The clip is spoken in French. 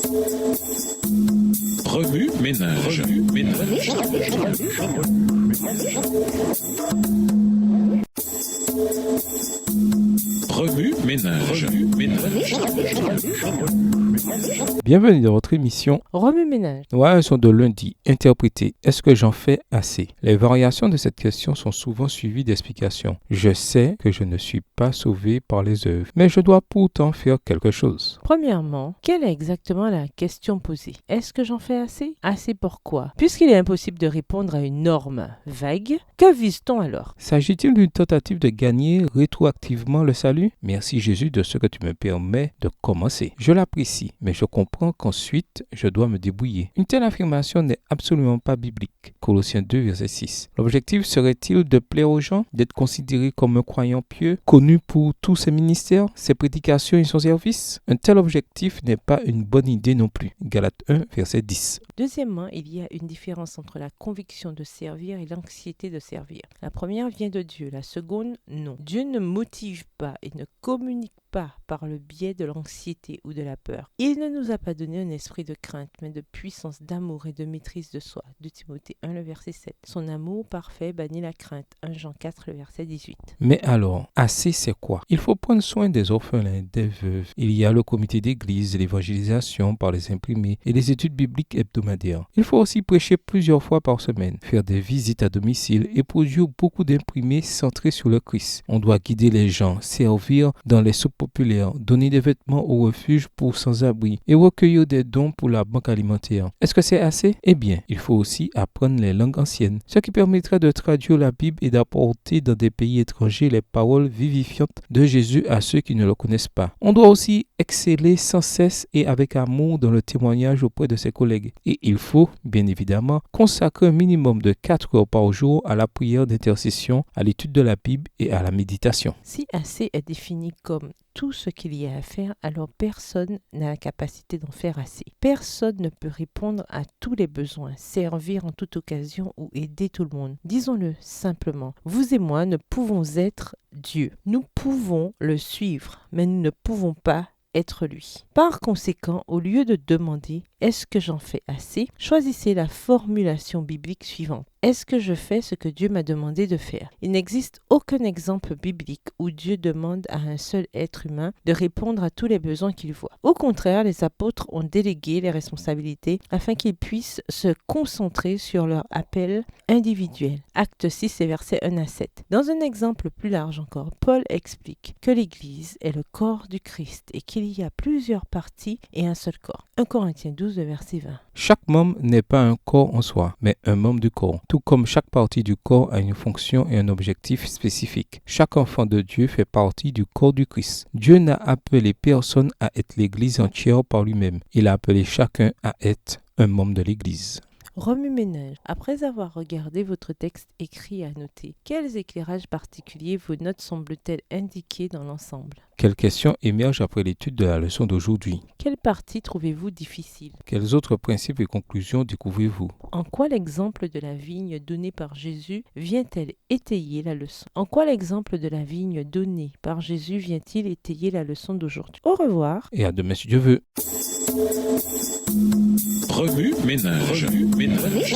Remue ménage. Remue ménage. Bienvenue dans votre émission Remue ménage. Ouais, sont de lundi. Interpréter. Est-ce que j'en fais assez? Les variations de cette question sont souvent suivies d'explications. Je sais que je ne suis pas sauvé par les œuvres, mais je dois pourtant faire quelque chose. Premièrement, quelle est exactement la question posée? Est-ce que j'en fais assez? Assez pourquoi? Puisqu'il est impossible de répondre à une norme vague, que vise-t-on alors? S'agit-il d'une tentative de gagner rétroactivement le salut? Merci Jésus de ce que tu me permets de commencer. Je l'apprécie, mais je comprends qu'ensuite je dois me débrouiller. Une telle affirmation n'est absolument pas biblique. Colossiens 2, verset 6. L'objectif serait-il de plaire aux gens, d'être considéré comme un croyant pieux, connu pour tous ses ministères, ses prédications et son service? Un tel objectif n'est pas une bonne idée non plus. Galates 1, verset 10. Deuxièmement, il y a une différence entre la conviction de servir et l'anxiété de servir. La première vient de Dieu, la seconde, non. Dieu ne motive pas et ne communique pas par le biais de l'anxiété ou de la peur. Il ne nous a pas donné un esprit de crainte, mais de puissance, d'amour et de maîtrise de soi. 2 Timothée 1, le verset 7. Son amour parfait bannit la crainte. 1 Jean 4, le verset 18. Mais alors, assez c'est quoi? Il faut prendre soin des orphelins, des veuves. Il y a le comité d'église, l'évangélisation par les imprimés et les études bibliques hebdomadaires. Il faut aussi prêcher plusieurs fois par semaine, faire des visites à domicile et produire beaucoup d'imprimés centrés sur le Christ. On doit guider les gens, servir dans les soupes populaires, donner des vêtements au refuge pour sans-abri et recueillir des dons pour la banque alimentaire. Est-ce que c'est assez? Eh bien, il faut aussi apprendre les langues anciennes, ce qui permettrait de traduire la Bible et d'apporter dans des pays étrangers les paroles vivifiantes de Jésus à ceux qui ne le connaissent pas. On doit aussi exceller sans cesse et avec amour dans le témoignage auprès de ses collègues. Et il faut, bien évidemment, consacrer un minimum de 4 heures par jour à la prière d'intercession, à l'étude de la Bible et à la méditation. Si assez est défini comme tout ce qu'il y a à faire, alors personne n'a la capacité d'en faire assez. Personne ne peut répondre à tous les besoins, servir en toute occasion ou aider tout le monde. Disons-le simplement, vous et moi ne pouvons être Dieu. Nous pouvons le suivre, mais nous ne pouvons pas être lui. Par conséquent, au lieu de demander « Est-ce que j'en fais assez ?», choisissez la formulation biblique suivante. Est-ce que je fais ce que Dieu m'a demandé de faire? Il n'existe aucun exemple biblique où Dieu demande à un seul être humain de répondre à tous les besoins qu'il voit. Au contraire, les apôtres ont délégué les responsabilités afin qu'ils puissent se concentrer sur leur appel individuel. Acte 6 et versets 1 à 7. Dans un exemple plus large encore, Paul explique que l'Église est le corps du Christ et qu'il y a plusieurs parties et un seul corps. 1 Corinthiens 12, verset 20. Chaque membre n'est pas un corps en soi, mais un membre du corps. Tout comme chaque partie du corps a une fonction et un objectif spécifique. Chaque enfant de Dieu fait partie du corps du Christ. Dieu n'a appelé personne à être l'Église entière par lui-même. Il a appelé chacun à être un membre de l'Église. Remue-ménage. Après avoir regardé votre texte écrit à noter, quels éclairages particuliers vos notes semblent-elles indiquer dans l'ensemble? Quelles questions émergent après l'étude de la leçon d'aujourd'hui? Quelle partie trouvez-vous difficile? Quels autres principes et conclusions découvrez-vous? En quoi l'exemple de la vigne donnée par Jésus vient-elle étayer la leçon? En quoi l'exemple de la vigne donnée par Jésus vient-il étayer la leçon d'aujourd'hui? Au revoir. Et à demain si Dieu veut. Remue ménage. Remue ménage.